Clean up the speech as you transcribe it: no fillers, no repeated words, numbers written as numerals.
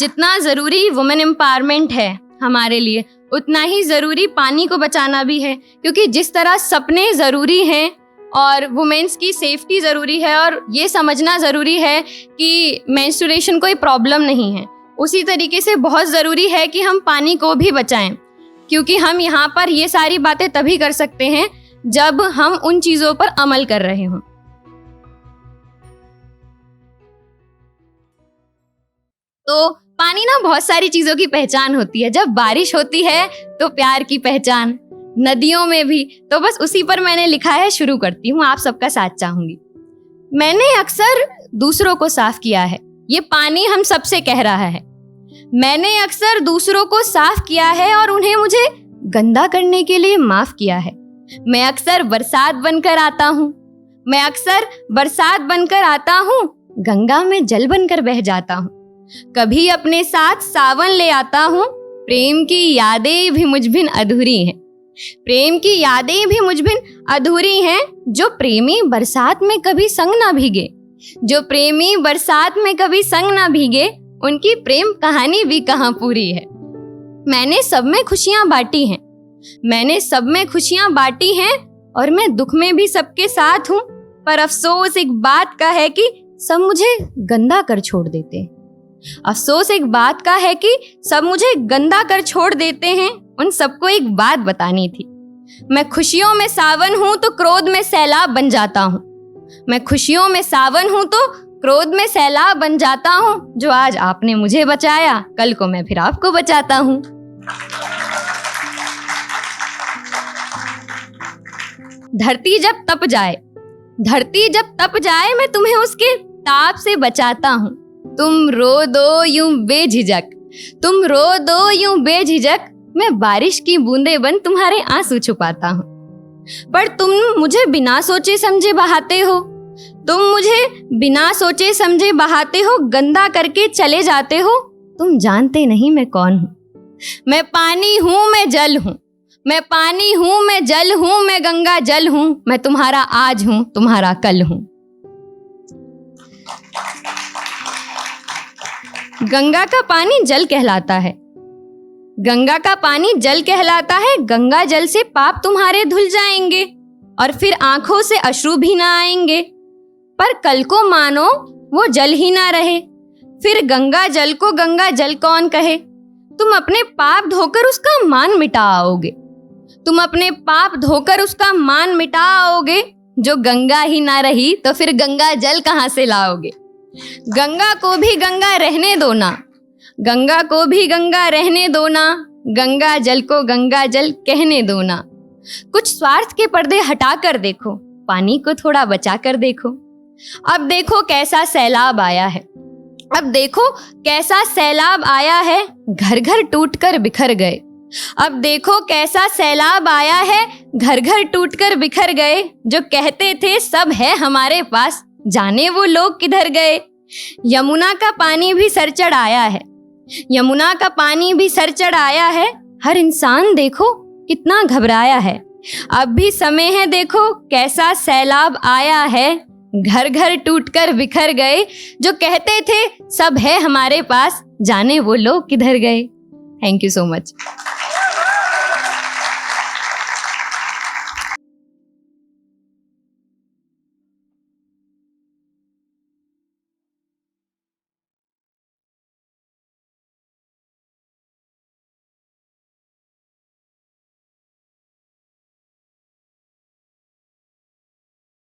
जितना ज़रूरी women empowerment है हमारे लिए, उतना ही ज़रूरी पानी को बचाना भी है। क्योंकि जिस तरह सपने ज़रूरी हैं और वुमेन्स की सेफ्टी ज़रूरी है और ये समझना ज़रूरी है कि मेंस्ट्रुएशन कोई प्रॉब्लम नहीं है, उसी तरीके से बहुत ज़रूरी है कि हम पानी को भी बचाएं। क्योंकि हम यहाँ पर ये सारी बातें तभी कर सकते हैं जब हम उन चीज़ों पर अमल कर रहे हों। तो पानी ना बहुत सारी चीज़ों की पहचान होती है। जब बारिश होती है तो प्यार की पहचान, नदियों में भी। तो बस उसी पर मैंने लिखा है, शुरू करती हूँ, आप सबका साथ चाहूंगी। मैंने अक्सर दूसरों को साफ किया है, ये पानी हम सबसे कह रहा है। मैंने अक्सर दूसरों को साफ किया है और उन्हें मुझे गंदा करने के लिए माफ किया है। मैं अक्सर बरसात बनकर आता हूँ, मैं अक्सर बरसात बनकर आता हूँ, गंगा में जल बनकर बह जाता हूँ। कभी अपने साथ सावन ले आता हूँ, प्रेम की यादें भी मुझ बिन अधूरी हैं। प्रेम की यादें भी मुझ बिन अधूरी हैं। जो प्रेमी बरसात में कभी संग ना भीगे, जो प्रेमी बरसात में कभी संग ना भीगे, उनकी प्रेम कहानी भी कहाँ पूरी है। मैंने सब में खुशियाँ बांटी हैं, मैंने सब में खुशियाँ बांटी हैं और मैं दुख में भी सबके साथ हूँ। पर अफसोस एक बात का है कि सब मुझे गंदा कर छोड़ देते हैं। अफसोस एक बात का है कि सब मुझे गंदा कर छोड़ देते हैं। उन सबको एक बात बतानी थी, मैं खुशियों में सावन हूँ तो क्रोध में सैलाब बन जाता हूँ। मैं खुशियों में सावन हूँ तो क्रोध में सैलाब बन जाता हूँ। जो आज आपने मुझे बचाया, कल को मैं फिर आपको बचाता हूँ। धरती जब तप जाए, धरती जब तप जाए, मैं तुम्हें उसके ताप से बचाता हूँ। तुम रो दो यूं बेझिझक, तुम रो दो यूं बेझिझक, मैं बारिश की बूंदे बन तुम्हारे आंसू छुपाता हूँ। पर तुम मुझे बिना सोचे समझे बहाते हो, तुम मुझे बिना सोचे समझे बहाते हो, गंदा करके चले जाते हो। तुम जानते नहीं मैं कौन हूँ। मैं पानी हूँ, मैं जल हूँ, मैं पानी हूँ, मैं जल हूँ, मैं गंगा जल हूँ। मैं तुम्हारा आज हूँ, तुम्हारा कल हूँ। गंगा का पानी जल कहलाता है, गंगा का पानी जल कहलाता है। गंगा जल से पाप तुम्हारे धुल जाएंगे और फिर आंखों से अश्रु भी ना आएंगे। पर कल को मानो वो जल ही ना रहे, फिर गंगा जल को गंगा जल कौन कहे। तुम अपने पाप धोकर उसका मान मिटाओगे, तुम अपने पाप धोकर उसका मान मिटाओगे। जो गंगा ही ना रही तो फिर गंगा जल कहाँ से लाओगे। गंगा को भी गंगा रहने दो ना, गंगा को भी गंगा रहने दो ना, गंगा जल को गंगा जल कहने दो ना। कुछ स्वार्थ के पर्दे हटा कर देखो, पानी को थोड़ा बचा कर देखो। अब देखो कैसा सैलाब आया है, अब देखो कैसा सैलाब आया है, घर घर टूट कर बिखर गए। अब देखो कैसा सैलाब आया है, घर घर टूट कर बिखर गए। जो कहते थे सब है हमारे पास, जाने वो लोग किधर गए। यमुना का पानी भी सर चढ़ आया है, यमुना का पानी भी सर चढ़ आया है। हर इंसान देखो कितना घबराया है। अब भी समय है देखो कैसा सैलाब आया है, घर घर टूटकर बिखर गए। जो कहते थे सब है हमारे पास, जाने वो लोग किधर गए। Thank you so much.